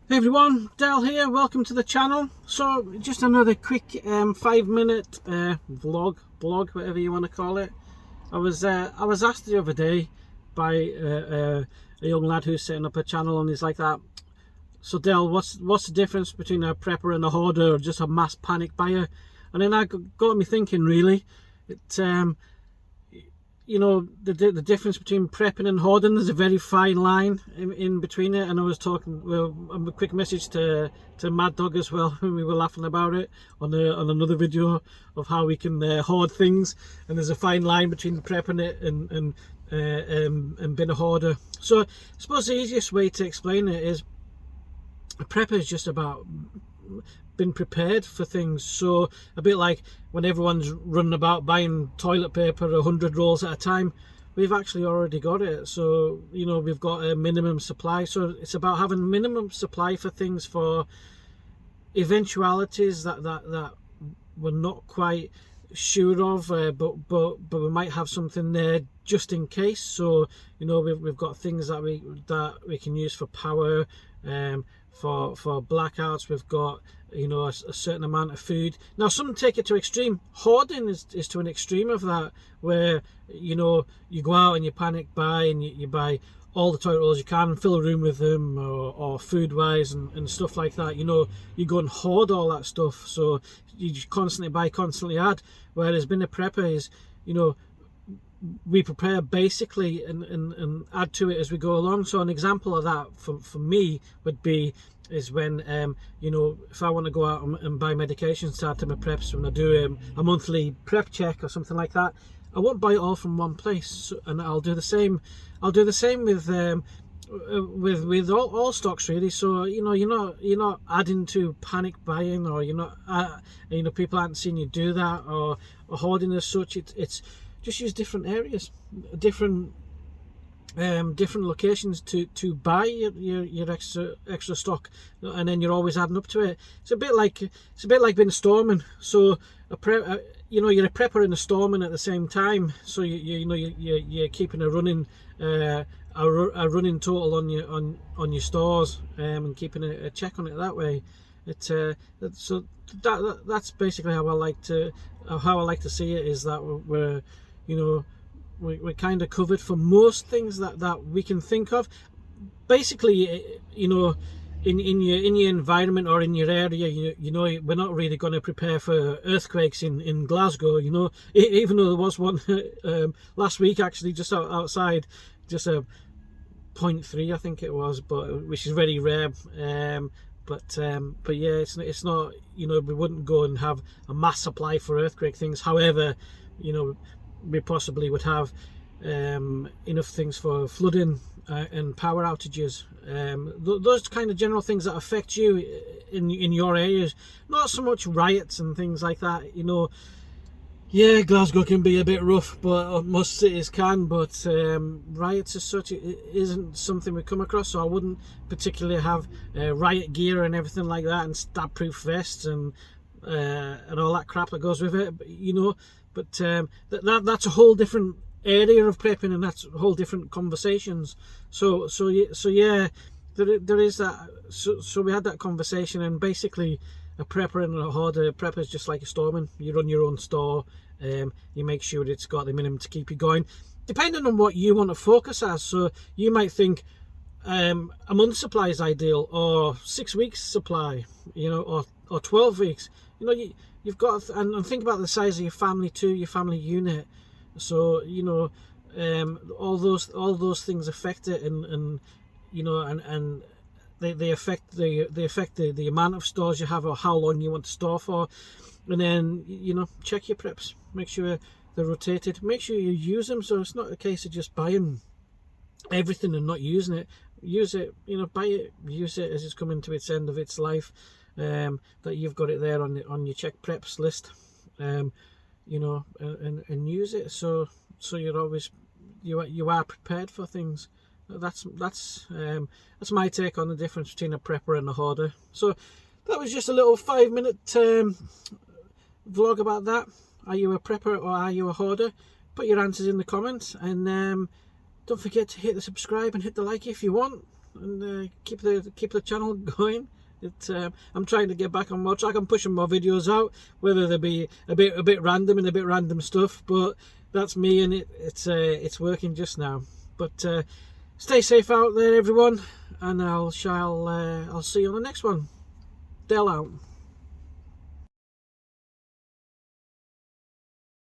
Hey everyone, Dale here, welcome to the channel. So just another quick 5-minute blog, whatever you want to call it. I was asked the other day by a young lad who's setting up a channel, and he's like that, so Dale, what's the difference between a prepper and a hoarder, or just a mass panic buyer? And then I got me thinking, really. You know, the difference between prepping and hoarding, there's a very fine line in between it. And I was talking, a quick message to Mad Dog as well, when we were laughing about it on another video of how we can hoard things. And there's a fine line between prepping it and being a hoarder. So I suppose the easiest way to explain it is a prepper is just about been prepared for things. So a bit like when everyone's running about buying toilet paper 100 rolls at a time, we've actually already got it. So, you know, we've got a minimum supply. So it's about having minimum supply for things, for eventualities that we're not quite sure of, but we might have something there just in case. So, you know, we've got things that we can use for power, for blackouts. We've got, you know, a certain amount of food. Now some take it to extreme. Hoarding is to an extreme of that, where, you know, you go out and you panic buy, and you buy all the toilet rolls you can, fill a room with them, or food wise and stuff like that. You know, you go and hoard all that stuff, so you just constantly buy, constantly add. Whereas being a prepper is, you know, we prepare basically and add to it as we go along. So an example of that for me would be is when you know, if I want to go out and buy medication, start to my preps, when I do a monthly prep check or something like that, I won't buy it all from one place. And I'll do the same with all stocks, really. So, you know, you're not adding to panic buying, or you're not you know, people aren't seeing you do that, or hoarding as such. It's just use different areas, different locations to buy your extra stock, and then you're always adding up to it. It's a bit like being a storeman. So you know, you're a prepper and a storeman at the same time. So you know, you're keeping a running total on your stores, and keeping a check on it that way. So that's basically how I like to see it, is that we're, you know, we're kind of covered for most things that we can think of. Basically, you know, in your environment or in your area, you know, we're not really going to prepare for earthquakes in Glasgow. You know, even though there was one last week, actually, just outside, just a 0.3, I think it was, but which is very rare. But yeah, it's not, you know, we wouldn't go and have a mass supply for earthquake things. However, you know, we possibly would have enough things for flooding and power outages. Those kind of general things that affect you in your areas. Not so much riots and things like that. You know, yeah, Glasgow can be a bit rough, but most cities can. But riots as such, it isn't something we come across. So I wouldn't particularly have riot gear and everything like that, and stab-proof vests and all that crap that goes with it. You know. But that's a whole different area of prepping, and that's a whole different conversations. So yeah, there is that. So we had that conversation, and basically, a prepper and a hoarder. A prepper is just like a storeman. You run your own store. You make sure it's got the minimum to keep you going, depending on what you want to focus as. So you might think a month's supply is ideal, or 6 weeks supply, you know, or 12 weeks. You know, you've got, and think about the size of your family too, your family unit. So, you know, all those things affect it, and you know, and they affect the amount of stores you have, or how long you want to store for. And then, you know, check your preps, make sure they're rotated, make sure you use them. So it's not a case of just buying everything and not using it. Use it, you know, buy it, use it as it's coming to its end of its life. That you've got it there on your check preps list, you know, and use it. So you're always, you are prepared for things. That's my take on the difference between a prepper and a hoarder. So that was just a little 5-minute vlog about that. Are you a prepper or are you a hoarder? Put your answers in the comments, and don't forget to hit the subscribe and hit the like if you want. and keep the channel going. I'm trying to get back on more track. I'm pushing more videos out, whether they be a bit random and a bit random stuff, but that's me, and it's working just now. But stay safe out there, everyone, and I'll see you on the next one. Del out.